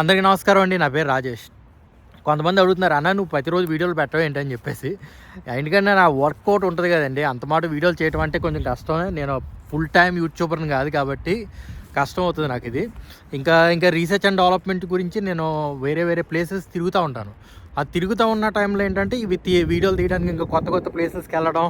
అందరికీ నమస్కారం అండి. నా పేరు రాజేష్. కొంతమంది అడుగుతున్నారు, అన్న నువ్వు ప్రతిరోజు వీడియోలు పెట్టవు ఏంటని చెప్పేసి. ఎందుకంటే నా వర్కౌట్ ఉంటుంది కదండి, అంత మాట వీడియోలు చేయడం అంటే కొంచెం కష్టమే. నేను ఫుల్ టైం యూట్యూబర్ని కాదు కాబట్టి కష్టం అవుతుంది నాకు ఇది. ఇంకా రీసెర్చ్ అండ్ డెవలప్మెంట్ గురించి నేను వేరే ప్లేసెస్ తిరుగుతూ ఉంటాను. అది తిరుగుతూ ఉన్న టైంలో ఏంటంటే వీడియోలు తీయడానికి ఇంకా కొత్త ప్లేసెస్కి వెళ్ళడం,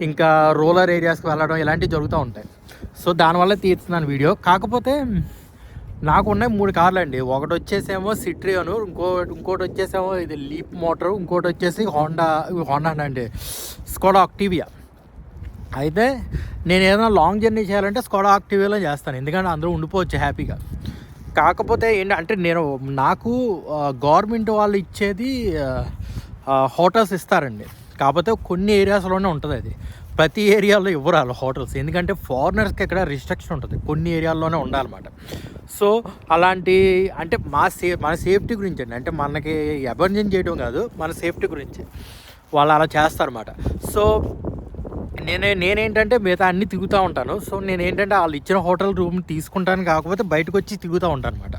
ఇంకా రూరల్ ఏరియాస్కి వెళ్ళడం ఇలాంటివి జరుగుతూ ఉంటాయి. సో దానివల్ల తీస్తున్నాను వీడియో. కాకపోతే నాకు ఉన్నాయి 3 కార్లు అండి. ఒకటి వచ్చేసేమో సిట్రియోను, ఇంకోటి వచ్చేసేమో ఇది లీప్ మోటరు, ఇంకోటి వచ్చేసి హోండా అండి స్కోడా ఆక్టివియా. అయితే నేను ఏదైనా లాంగ్ జర్నీ చేయాలంటే స్కోడా ఆక్టివియాలో చేస్తాను, ఎందుకంటే అందరూ ఉండిపోవచ్చు హ్యాపీగా. కాకపోతే ఏంటంటే నాకు గవర్నమెంట్ వాళ్ళు ఇచ్చేది హోటల్స్ ఇస్తారండి. కాకపోతే కొన్ని ఏరియాస్లోనే ఉంటుంది అది, ప్రతి ఏరియాలో ఇవ్వరు వాళ్ళు హోటల్స్. ఎందుకంటే ఫారినర్స్కి ఎక్కడ రిస్ట్రిక్షన్ ఉంటుంది, కొన్ని ఏరియాల్లోనే ఉండాలన్నమాట. సో అలాంటి అంటే మన సేఫ్టీ గురించి అండి, అంటే మనకి ఎమర్జెన్సీ చేయడం కాదు, మన సేఫ్టీ గురించి వాళ్ళు అలా చేస్తారన్నమాట. సో నేనేంటంటే మిగతా అన్నీ తిరుగుతూ ఉంటాను. సో నేనేంటంటే వాళ్ళు ఇచ్చిన హోటల్ రూమ్ తీసుకుంటాను, కాకపోతే బయటకు వచ్చి తిరుగుతూ ఉంటాను అనమాట.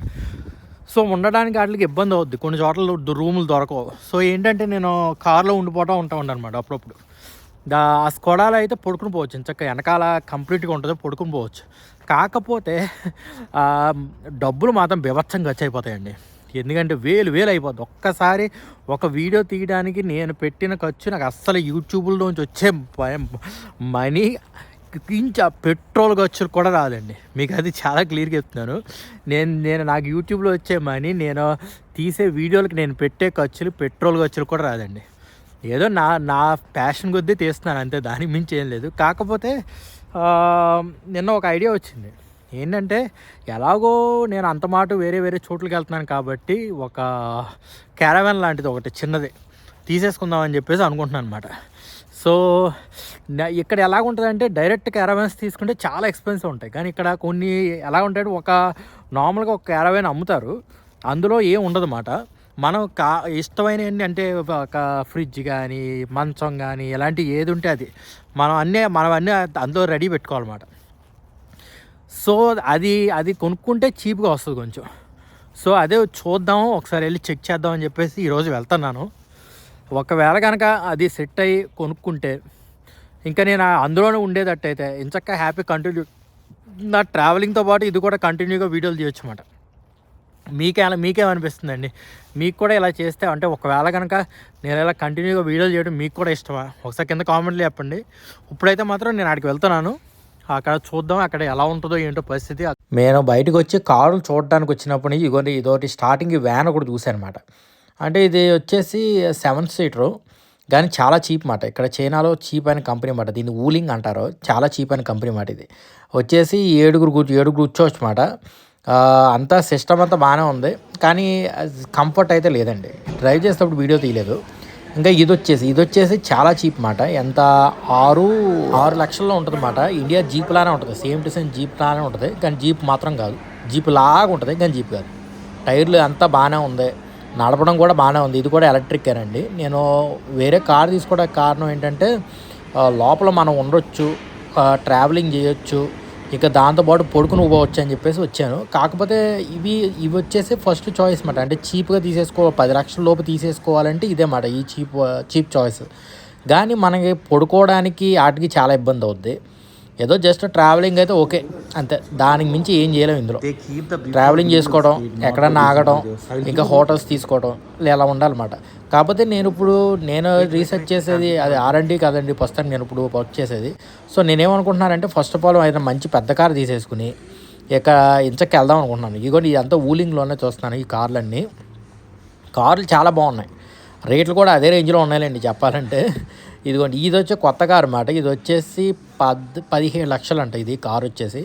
సో ఉండడానికి వాటికి ఇబ్బంది అవుద్ది, కొన్ని చోట్ల రూములు దొరకవు. సో ఏంటంటే నేను కార్లో ఉంటాను అనమాట అప్పుడప్పుడు. ఆ స్కోడాలో అయితే పడుకుని పోవచ్చు, ఇంచక్క వెనకాల కంప్లీట్గా ఉంటుంది, పడుకుని పోవచ్చు. కాకపోతే డబ్బులు మాత్రం బీభత్సంగా ఖర్చు అయిపోతాయండి. ఎందుకంటే వేలు అయిపోద్ది ఒక్కసారి ఒక వీడియో తీయడానికి. నేను పెట్టిన ఖర్చు నాకు అస్సలు యూట్యూబ్లోంచి వచ్చే మనీ ఇంచ పెట్రోల్ ఖర్చులు కూడా రాదండి. మీకు అది చాలా క్లియర్గా చెప్తున్నాను. నేను నాకు యూట్యూబ్లో వచ్చే మనీ, నేను తీసే వీడియోలకి నేను పెట్టే ఖర్చులు, పెట్రోల్ ఖర్చులు కూడా రాదండి. ఏదో నా ప్యాషన్ కొద్దీ తీస్తున్నాను అంతే, దానికి మించి ఏం లేదు. కాకపోతే నిన్న ఒక ఐడియా వచ్చింది. ఏంటంటే ఎలాగో నేను అంత మాట వేరే చోట్లకి వెళ్తున్నాను కాబట్టి ఒక క్యారవాన్ లాంటిది ఒకటి చిన్నది తీసేసుకుందామని చెప్పేసి అనుకుంటున్నాను అనమాట. సో ఇక్కడ ఎలాగుంటుందంటే డైరెక్ట్ క్యారవాన్స్ తీసుకుంటే చాలా ఎక్స్పెన్సివ్ ఉంటాయి, కానీ ఇక్కడ కొన్ని ఎలా ఉంటాయంటే నార్మల్గా ఒక క్యారవాన్ అమ్ముతారు, అందులో ఏం ఉండదు అన్నమాట. మనం ఇష్టమైనవన్నీ అంటే ఒక ఫ్రిడ్జ్ కానీ, మంచం కానీ, ఇలాంటివి ఏది ఉంటే అది మనం అన్నీ అందులో రెడీ పెట్టుకోవాలన్నమాట. సో అది కొనుక్కుంటే చీప్గా వస్తుంది కొంచెం. సో అదే చూద్దాము, ఒకసారి వెళ్ళి చెక్ చేద్దామని చెప్పేసి ఈరోజు వెళ్తున్నాను. ఒకవేళ కనుక అది సెట్ అయ్యి కొనుక్కుంటే ఇంకా నేను అందులోనే ఉండేటట్టయితే ఇంచక్క హ్యాపీ కంటిన్యూ నా ట్రావెలింగ్తో పాటు ఇది కూడా కంటిన్యూగా వీడియోలు చేయొచ్చు అన్నమాట. మీకేమనిపిస్తుందండి? మీకు కూడా ఇలా చేస్తే, అంటే ఒకవేళ కనుక నేను ఇలా కంటిన్యూగా వీడియోలు చేయడం మీకు కూడా ఇష్టమా? ఒకసారి కింద కామెంట్లు చెప్పండి. ఇప్పుడైతే మాత్రం నేను అక్కడికి వెళ్తున్నాను, అక్కడ చూద్దాం అక్కడ ఎలా ఉంటుందో ఏంటో పరిస్థితి. నేను బయటకు వచ్చి కారులు చూడడానికి వచ్చినప్పటి నుంచి ఇదొకటి స్టార్టింగ్ వ్యాన్ ఒకటి చూశాను అనమాట. అంటే ఇది వచ్చేసి 7 సీటరు, కానీ చాలా చీప్ మాట. ఇక్కడ చైనాలో చీప్ అయిన కంపెనీ మాట, దీన్ని వూలింగ్ అంటారు. చాలా చీప్ అయిన కంపెనీ మాట. ఇది వచ్చేసి 7 కూర్చోవచ్చు మాట. అంతా సిస్టమ్ అంతా బాగానే ఉంది, కానీ కంఫర్ట్ అయితే లేదండి. డ్రైవ్ చేసేటప్పుడు వీడియో తీయలేదు. ఇంకా ఇది వచ్చేసి చాలా చీప్ మాట. ఎంత 6 లక్షల్లో ఉంటుంది అన్నమాట. ఇండియా జీప్ లానే ఉంటుంది, సేమ్ టు సేమ్ జీప్ లానే ఉంటుంది, కానీ జీప్ మాత్రం కాదు. జీప్ లాగా ఉంటుంది కానీ జీప్ కాదు. టైర్లు అంతా బాగానే ఉంది, నడపడం కూడా బాగానే ఉంది. ఇది కూడా ఎలక్ట్రికేనండి. నేను వేరే కార్ తీసుకోవడానికి కారణం ఏంటంటే లోపల మనం ఉండొచ్చు, ట్రావెలింగ్ చేయొచ్చు, ఇక దాంతోపాటు పడుకుని పోవచ్చు అని చెప్పేసి వచ్చాను. కాకపోతే ఇవి వచ్చేసి ఫస్ట్ చాయిస్ మాట. అంటే చీప్గా 10 లక్షల లోపు తీసేసుకోవాలంటే ఇదే మాట, ఈ చీప్ చాయిస్. కానీ మనకి పడుకోవడానికి వాటికి చాలా ఇబ్బంది అవుద్ది. ఏదో జస్ట్ ట్రావెలింగ్ అయితే ఓకే అంతే, దానికి మించి ఏం చేయలేము ఇందులో. ట్రావెలింగ్ చేసుకోవడం, ఎక్కడన్నా ఆగడం, ఇంకా హోటల్స్ తీసుకోవడం ఇలా ఉండాలన్నమాట. కాకపోతే నేను రీసెర్చ్ చేసేది అది R&D కాదండి, ప్రస్తుతానికి నేను ఇప్పుడు వర్క్ చేసేది. సో నేనేమనుకుంటున్నానంటే ఫస్ట్ ఆఫ్ ఆల్ ఏదైనా మంచి పెద్ద కార్ తీసేసుకుని ఇంచకి వెళ్దాం అనుకుంటున్నాను. ఇదంతా వూలింగ్లోనే చూస్తున్నాను. ఈ కార్లు చాలా బాగున్నాయి, రేట్లు కూడా అదే రేంజ్లో ఉన్నాయండి చెప్పాలంటే. ఇది వచ్చి కొత్త కారు అన్నమాట. ఇది వచ్చేసి 17 లక్షలు అంట ఇది కారు వచ్చేసి.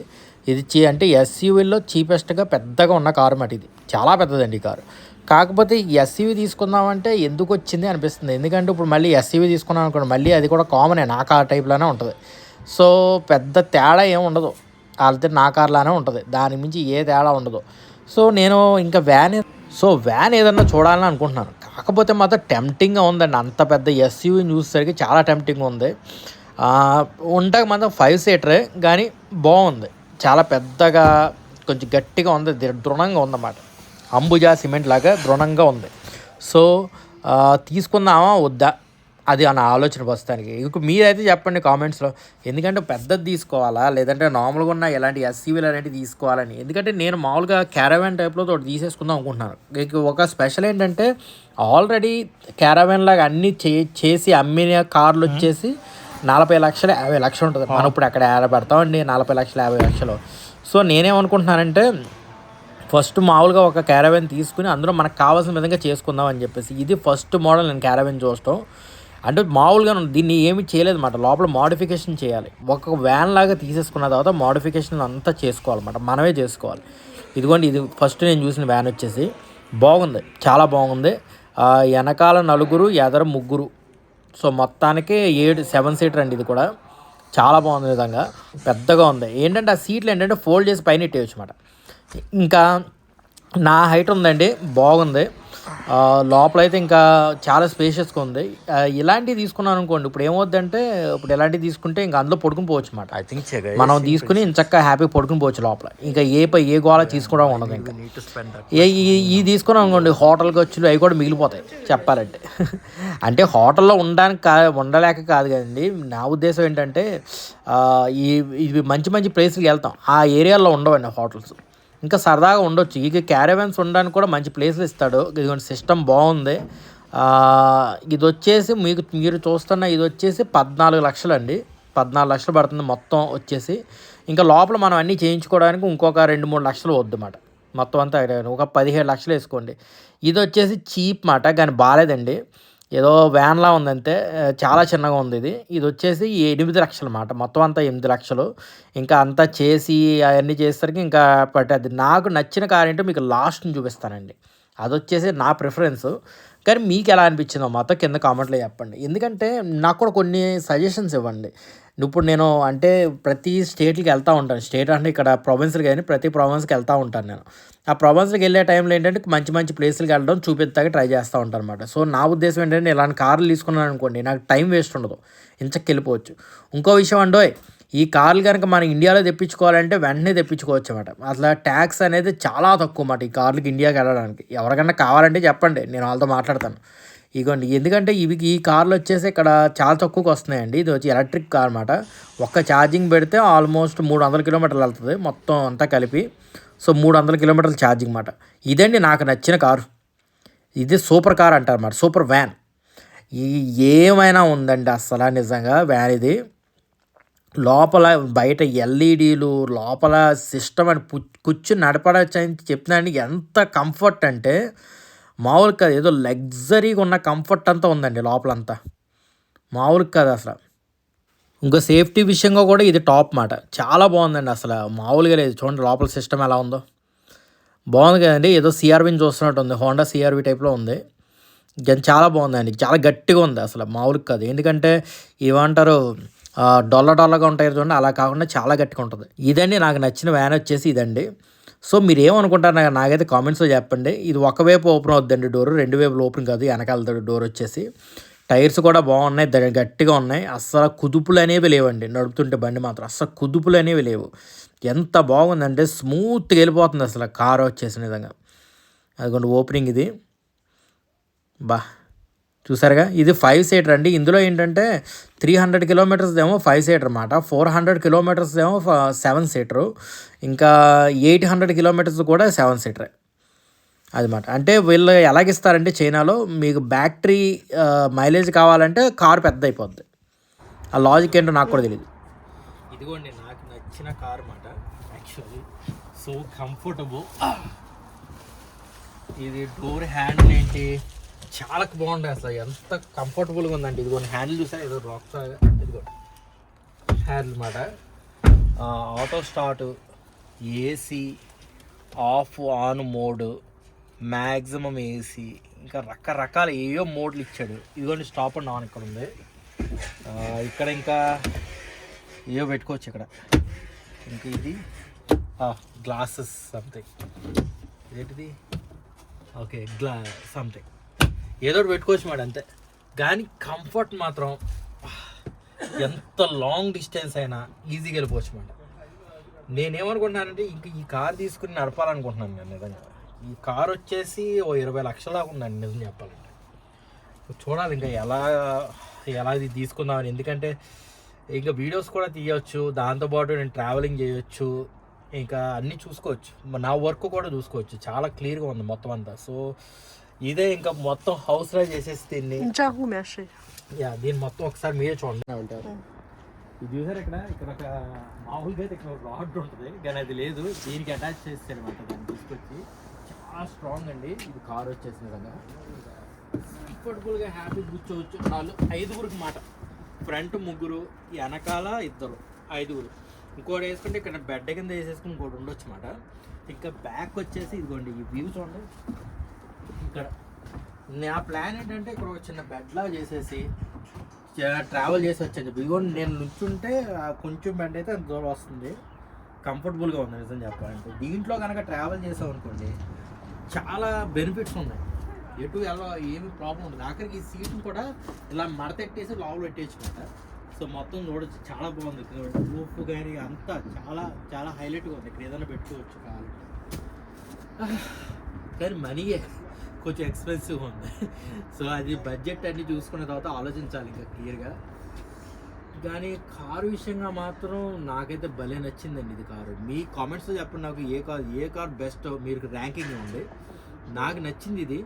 ఇది అంటే SUVలో చీపెస్ట్గా పెద్దగా ఉన్న కారు అన్నమాట. ఇది చాలా పెద్దదండి ఈ కారు. కాకపోతే SUV తీసుకుందామంటే ఎందుకు వచ్చింది అనిపిస్తుంది. ఎందుకంటే ఇప్పుడు మళ్ళీ SUV తీసుకున్నాం అనుకోండి, మళ్ళీ అది కూడా కామనే, నా కార్ టైప్లోనే ఉంటుంది. సో పెద్ద తేడా ఏమి ఉండదు, వాళ్ళతో నా కార్లానే ఉంటుంది, దానికి మించి ఏ తేడా ఉండదు. సో నేను ఇంకా వ్యాన్ ఏదన్నా చూడాలని అనుకుంటున్నాను. కాకపోతే మాత్రం టెంప్టింగ్గా ఉందండి, అంత పెద్ద SUVని చూసేసరికి చాలా టెంప్టింగ్గా ఉంది. ఉంటాక మాత్రం 5 సీటరే, కానీ బాగుంది, చాలా పెద్దగా కొంచెం గట్టిగా ఉంది, దృఢంగా ఉందన్నమాట. అంబుజా సిమెంట్ లాగా దృఢంగా ఉంది. సో తీసుకుందామా వద్దా అది నా ఆలోచన ప్రస్తుతానికి. ఇంక మీరైతే చెప్పండి కామెంట్స్లో, ఎందుకంటే పెద్దది తీసుకోవాలా లేదంటే నార్మల్గా ఉన్న ఎలాంటి ఎస్సీవీలు అనేవి తీసుకోవాలని. ఎందుకంటే నేను మామూలుగా క్యారవాన్ టైప్లో ఒకటి తీసేసుకుందాం అనుకుంటున్నాను. ఇక ఒక స్పెషల్ ఏంటంటే ఆల్రెడీ క్యారవాన్ లాగా అన్నీ చేసి అమ్మిన కార్లు వచ్చేసి 40 లక్షలు 50 లక్షలు ఉంటుంది. మనం ఇప్పుడు అక్కడ పెడతామండి 40 లక్షలు 50 లక్షలు. సో నేనేమనుకుంటున్నానంటే ఫస్ట్ మామూలుగా ఒక క్యారవాన్ తీసుకుని అందులో మనకు కావాల్సిన విధంగా చేసుకుందాం అని చెప్పేసి. ఇది ఫస్ట్ మోడల్ నేను క్యారవాన్ చూస్తాం. అంటే మామూలుగా దీన్ని ఏమి చేయలేదు అన్నమాట, లోపల మోడిఫికేషన్ చేయాలి. ఒక వ్యాన్ లాగా తీసేసుకున్న తర్వాత మోడిఫికేషన్ అంతా చేసుకోవాలన్నమాట, మనమే చేసుకోవాలి. ఇదిగోండి ఇది ఫస్ట్ నేను చూసిన వ్యాన్ వచ్చేసి బాగుంది, చాలా బాగుంది. వెనకాల 4 ఎదర 3. సో మొత్తానికి 7 సీటర్ అండి. ఇది కూడా చాలా బాగుంది, విధంగా పెద్దగా ఉంది. ఏంటంటే ఆ సీట్లు ఏంటంటే ఫోల్డ్ చేసి పైన ఇట్టేయచ్చు అన్నమాట. ఇంకా నా హైట్ ఉందండి, బాగుంది. లోపలైతే ఇంకా చాలా స్పేషియస్గా ఉంది. ఇలాంటివి తీసుకున్నాను అనుకోండి, ఇప్పుడు ఏమవుద్దంటే ఇప్పుడు ఇలాంటివి తీసుకుంటే ఇంకా అందులో పడుకుని పోవచ్చు అన్నమాట. ఐ థింక్ మనం తీసుకుని చక్కగా హ్యాపీగా పడుకుని పోవచ్చు లోపల. ఇంకా ఏ గోళ తీసుకోవడం ఉండదు. ఇంకా ఈ తీసుకున్నాం అనుకోండి, హోటల్ ఖర్చులు అవి కూడా మిగిలిపోతాయి చెప్పాలంటే. అంటే హోటల్లో ఉండలేక కాదు కదండి, నా ఉద్దేశం ఏంటంటే ఇవి మంచి ప్లేస్కి వెళ్తాం, ఆ ఏరియాలో ఉండవండి హోటల్స్. ఇంకా సరదాగా ఉండొచ్చు. ఇక క్యారవాన్స్ ఉండడానికి కూడా మంచి ప్లేస్లు ఇస్తాడు. ఇదిగోండి సిస్టమ్ బాగుంది. ఇది వచ్చేసి మీరు చూస్తున్న ఇది వచ్చేసి 14 లక్షలు అండి. 14 లక్షలు పడుతుంది మొత్తం వచ్చేసి. ఇంకా లోపల మనం అన్నీ చేయించుకోవడానికి ఇంకొక 2-3 లక్షలు వద్దు అన్నమాట. మొత్తం అంతా ఒక 17 లక్షలు వేసుకోండి. ఇది వచ్చేసి చీప్ మాట, కానీ బాగాలేదండి. ఏదో వ్యాన్లా ఉందంటే, చాలా చిన్నగా ఉంది. ఇది వచ్చేసి 8 లక్షలు అన్నమాట. మొత్తం అంతా 8 లక్షలు. ఇంకా అంతా చేసి అవన్నీ చేసేసరికి ఇంకా పట్టేది. నాకు నచ్చిన కార్ ఏంటో మీకు లాస్ట్ని చూపిస్తానండి. అది వచ్చేసి నా ప్రిఫరెన్స్. కానీ మీకు ఎలా అనిపించిందో మొత్తం కింద కామెంట్లో చెప్పండి. ఎందుకంటే నాకు కూడా కొన్ని సజెషన్స్ ఇవ్వండి. ఇప్పుడు నేను అంటే ప్రతి స్టేట్కి వెళ్తూ ఉంటాను. స్టేట్ అంటే ఇక్కడ ప్రొవిన్స్కి కానీ ప్రతి ప్రొవిన్స్కి వెళ్తూ ఉంటాను నేను. ఆ ప్రొవిన్స్కి వెళ్ళే టైంలో ఏంటంటే మంచి ప్లేస్లకి వెళ్ళడం చూపిస్తాకి ట్రై చేస్తూ ఉంటాను అనమాట. సో నా ఉద్దేశం ఏంటంటే ఇలాంటి కార్లు తీసుకున్నాను అనుకోండి, నాకు టైం వేస్ట్ ఉండదు, ఇంచక్కి వెళ్ళిపోవచ్చు. ఇంకో విషయం అండోయ్, ఈ కార్లు కనుక మనం ఇండియాలో తెప్పించుకోవాలంటే వెంటనే తెప్పించుకోవచ్చు అన్నమాట. అసలు ట్యాక్స్ అనేది చాలా తక్కువ అన్నమాట ఈ కార్లకి ఇండియాకి వెళ్ళడానికి. ఎవరికన్నా కావాలంటే చెప్పండి, నేను వాళ్ళతో మాట్లాడతాను. ఇగోండి, ఎందుకంటే ఈ కార్లు వచ్చేసి ఇక్కడ చాలా తక్కువకి వస్తున్నాయండి. ఇది వచ్చి ఎలక్ట్రిక్ కార్ అన్నమాట. ఒక్క ఛార్జింగ్ పెడితే ఆల్మోస్ట్ 300 కిలోమీటర్లు వెళ్తుంది మొత్తం అంతా కలిపి. సో 300 కిలోమీటర్ల ఛార్జింగ్ అన్నమాట. ఇదండి నాకు నచ్చిన కారు. ఇది సూపర్ కార్ అంటారు అన్నమాట, సూపర్ వ్యాన్. ఏమైనా ఉందండి అసలు నిజంగా వ్యాన్ ఇది. లోపల బయట ఎల్ఈడీలు, లోపల సిస్టమ్ అని కూర్చుని నడపడచ్చు అని చెప్తున్నాను. ఎంత కంఫర్ట్ అంటే మామూలుగా కాదు, ఏదో లగ్జరీగా ఉన్న కంఫర్ట్ అంతా ఉందండి లోపలంతా, మామూలుగా కాదు అసలు. ఇంకో సేఫ్టీ విషయంగా కూడా ఇది టాప్ మాట, చాలా బాగుందండి అసలు, మామూలుగా లేదు. చూడండి లోపల సిస్టమ్ ఎలా ఉందో, బాగుంది కదండి. ఏదో సిఆర్విని చూస్తున్నట్టు ఉంది, హోండా సిఆర్వి టైప్లో ఉంది. చాలా బాగుందండి, చాలా గట్టిగా ఉంది అసలు, మామూలుగా కాదు. ఎందుకంటే ఏమంటారు డొల్లగా ఉంటాయి చూడండి, అలా కాకుండా చాలా గట్టిగా ఉంటుంది. ఇదండి నాకు నచ్చిన వ్యాన్ వచ్చేసి ఇదండి. సో మీరు ఏమనుకుంటారు నాకైతే కామెంట్స్లో చెప్పండి. ఇది ఒకవైపు ఓపెన్ అవుద్దండి డోరు, 2 వైపులు ఓపెన్ కాదు. వెనకాల డోర్ వచ్చేసి టైర్స్ కూడా బాగున్నాయి, గట్టిగా ఉన్నాయి. అస్సలు కుదుపులు అనేవి లేవండి, నడుపుతుంటే బండి మాత్రం అస్సలు కుదుపులు అనేవి లేవు. ఎంత బాగుందంటే స్మూత్గా వెళ్ళిపోతుంది అసలు కారు వచ్చేసిన విధంగా. అదిగోండి ఓపెనింగ్ ఇది, బా చూసారుగా. ఇది 5 సీటర్ అండి. ఇందులో ఏంటంటే 300 కిలోమీటర్స్ ఏమో 5 సీటర్ అన్నమాట, 400 కిలోమీటర్స్ ఏమో 7 సీటరు, ఇంకా 800 కిలోమీటర్స్ కూడా 7 సీటరే అదన్నమాట. అంటే వీళ్ళు ఎలాగిస్తారంటే చైనాలో మీకు బ్యాటరీ మైలేజ్ కావాలంటే కారు పెద్ద అయిపోద్ది. ఆ లాజిక్ ఏంటో నాకు కూడా తెలియదు. ఇదిగోండి నాకు నచ్చిన కార్ అన్నమాట యాక్చువల్లీ. So comfortable. ఇది డోర్ హ్యాండిల్ ఏంటి చాలా బాగుంది అసలు, ఎంత కంఫర్టబుల్గా ఉందండి. ఇదిగోండి హ్యాండిల్ చూసారా, ఏదో రాక్ ఇదిగోండి హ్యాండిల్ అన్నమాట. Auto start, AC, of on mode, maximum AC, ఇంకా రకరకాల ఏవో మోడ్లు ఇచ్చాడు. ఇదిగోండి స్టాప్ అండ్ ఆన్ ఇక్కడ ఉంది. ఇక్కడ ఇంకా ఏవో పెట్టుకోవచ్చు ఇక్కడ. ఇంకా ఇది గ్లాసెస్ సంథింగ్, ఏంటిది ఓకే సంథింగ్ ఏదో పెట్టుకోవచ్చు మేడం అంతే. కానీ కంఫర్ట్ మాత్రం ఎంత లాంగ్ డిస్టెన్స్ అయినా ఈజీగా వెళ్ళిపోవచ్చు మేడం. నేనేమనుకుంటున్నానంటే ఇంక ఈ కార్ తీసుకుని నడపాలనుకుంటున్నాను నేను నిజంగా. ఈ కార్ వచ్చేసి ఓ 20 లక్షల దాకా ఉందండి నిజం చెప్పాలంటే. చూడాలి ఇంకా ఎలా ఇది తీసుకుందామని. ఎందుకంటే ఇంకా వీడియోస్ కూడా తీయవచ్చు, దాంతోపాటు నేను ట్రావెలింగ్ చేయొచ్చు, ఇంకా అన్నీ చూసుకోవచ్చు, నా వర్క్ కూడా చూసుకోవచ్చు. చాలా క్లియర్గా ఉంది మొత్తం అంతా. సో ఇదే ఇంకా మొత్తం హౌస్ రైడ్ చేసేసి దీన్ని దీన్ని మొత్తం ఒకసారి మీరే చూడండి ఉంటారు. ఇది చూసారు ఇక్కడ ఒక మామూలుగా అయితే ఇక్కడ ఒక రాడ్ ఉంటుంది, కానీ అది లేదు, దీనికి అటాచ్ చేస్తారు అనమాట. దాన్ని తీసుకొచ్చి చాలా స్ట్రాంగ్ అండి. ఇది కార్ వచ్చేసి నిజంగా కంఫర్టబుల్గా హ్యాపీ కూర్చోవచ్చు. వాళ్ళు 5గురికి మాట, ఫ్రంట్ 3, వెనకాల 2, 5. ఇంకోటి వేసుకుంటే ఇక్కడ బెడ్ కింద వేసేసుకుని ఇంకోటి ఉండొచ్చు అన్నమాట. ఇంకా బ్యాక్ వచ్చేసి ఇదిగోండి ఈ వ్యూ చూడండి. ఇక్కడ నా ప్లాన్ ఏంటంటే ఇక్కడ ఒక చిన్న బెడ్లా చేసేసి ట్రావెల్ చేసి వచ్చేది. ఇదిగోండి నేను నుంచుంటే కొంచెం బెడ్ అయితే అంత దూరం వస్తుంది, కంఫర్టబుల్గా ఉంది నిజం చెప్పాలంటే. దీంట్లో కనుక ట్రావెల్ చేసాం అనుకోండి చాలా బెనిఫిట్స్ ఉన్నాయి, ఎటు ఎలా ఏమి ప్రాబ్లం ఉండదు. ఆఖరికి ఈ సీట్ని కూడా ఇలా మడతెట్టేసి లోపల పెట్టేసుకుంట. సో మొత్తం చూడొచ్చు, చాలా బాగుంది. రూఫ్ కానీ అంతా చాలా చాలా హైలైట్గా ఉంది. ఇక్కడ ఏదైనా పెట్టుకోవచ్చు కావాలంటే, కానీ మనీయే కొంచెం ఎక్స్పెన్సివ్ ఉంది. సో అది బడ్జెట్ అన్నీ చూసుకున్న తర్వాత ఆలోచించాలి ఇంకా క్లియర్గా. కానీ కారు విషయంగా మాత్రం నాకైతే భలే నచ్చిందండి ఇది కారు. మీ కామెంట్స్లో చెప్పండి నాకు ఏ కార్ బెస్ట్, మీరు ర్యాంకింగ్ ఉంది. నాకు నచ్చింది ఇది,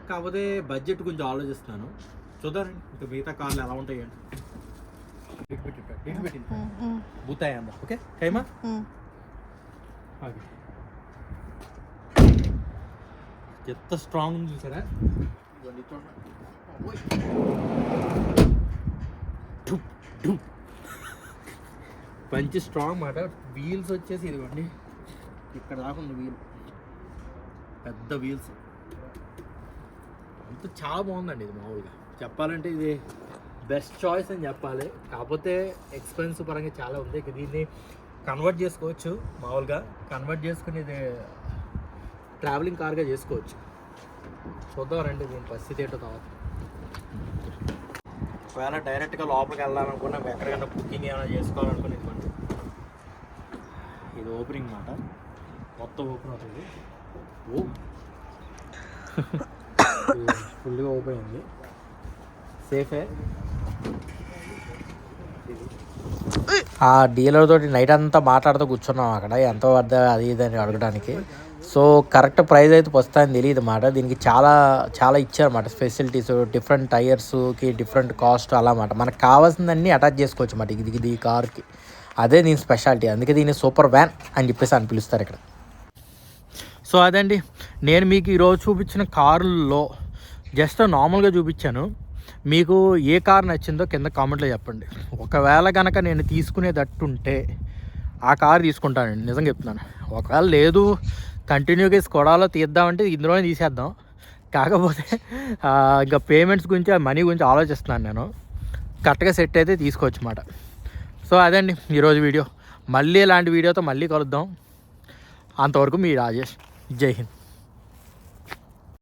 కాకపోతే బడ్జెట్ కొంచెం ఆలోచిస్తున్నాను. చూద్దాం ఇంకా మిగతా కార్లు ఎలా ఉంటాయి అంటే. బూతాయి అందా ఓకే కైమా ఎంత స్ట్రాంగ్ ఉంది చూసారా. మంచి స్ట్రాంగ్ మాట. వీల్స్ వచ్చేసి ఇదిగోండి ఇక్కడ దాకా ఉంది వీల్, పెద్ద వీల్స్. అంత చాలా బాగుందండి ఇది. మామూలుగా చెప్పాలంటే ఇది బెస్ట్ చాయిస్ అని చెప్పాలి, కాకపోతే ఎక్స్పెన్సివ్ పరంగా చాలా ఉంది. ఇక దీన్ని కన్వర్ట్ చేసుకోవచ్చు, మామూలుగా కన్వర్ట్ చేసుకుని ఇది ట్రావెలింగ్ కార్గా చేసుకోవచ్చు. చూద్దాం రండి దీని పరిస్థితి ఏంటో తర్వాత. ఒకవేళ డైరెక్ట్గా లోపలికి వెళ్ళాలనుకున్నా, ఎక్కడికైనా బుకింగ్ ఏమైనా చేసుకోవాలనుకుని ఇదిగోండి ఇది ఓపెనింగ్ మాట, మొత్తం ఓపెన్ అవుతుంది. ఫుల్గా ఓపెన్ అయింది, సేఫే. ఆ డీలర్ తోటి నైట్ అంతా మాట్లాడుతూ కూర్చున్నాం అక్కడ, ఎంత పడ్డా అది ఇది అని అడగడానికి. సో కరెక్ట్ ప్రైస్ అయితే వస్తుందని తెలియదు అన్నమాట. దీనికి చాలా చాలా ఇచ్చారన్నమాట ఫెసిలిటీస్, డిఫరెంట్ టైర్స్కి డిఫరెంట్ కాస్ట్ అలా అన్నమాట. మనకు కావాల్సిందన్నీ అటాచ్ చేసుకోవచ్చు అన్నమాట ఇది ఈ కార్కి. అదే దీని స్పెషాలిటీ, అందుకే దీన్ని సూపర్ వ్యాన్ అని చెప్పేసి అని పిలుస్తారు ఇక్కడ. సో అదండి నేను మీకు ఈరోజు చూపించిన కారుల్లో జస్ట్ నార్మల్గా చూపించాను. మీకు ఏ కార్ నచ్చిందో కింద కామెంట్లో చెప్పండి. ఒకవేళ కనుక నేను తీసుకునేటట్టుంటే ఆ కార్ తీసుకుంటానండి, నిజంగా చెప్తున్నాను. ఒకవేళ లేదు కంటిన్యూగా స్కోడాలో తీద్దామంటే ఇందులోనే తీసేద్దాం. కాకపోతే ఇంకా పేమెంట్స్ గురించి మనీ గురించి ఆలోచిస్తున్నాను నేను. కరెక్ట్గా సెట్ అయితే తీసుకోవచ్చు అన్నమాట. సో అదండి ఈరోజు వీడియో. మళ్ళీ ఇలాంటి వీడియోతో మళ్ళీ కలుద్దాం. అంతవరకు మీ రాజేష్. జై హింద్.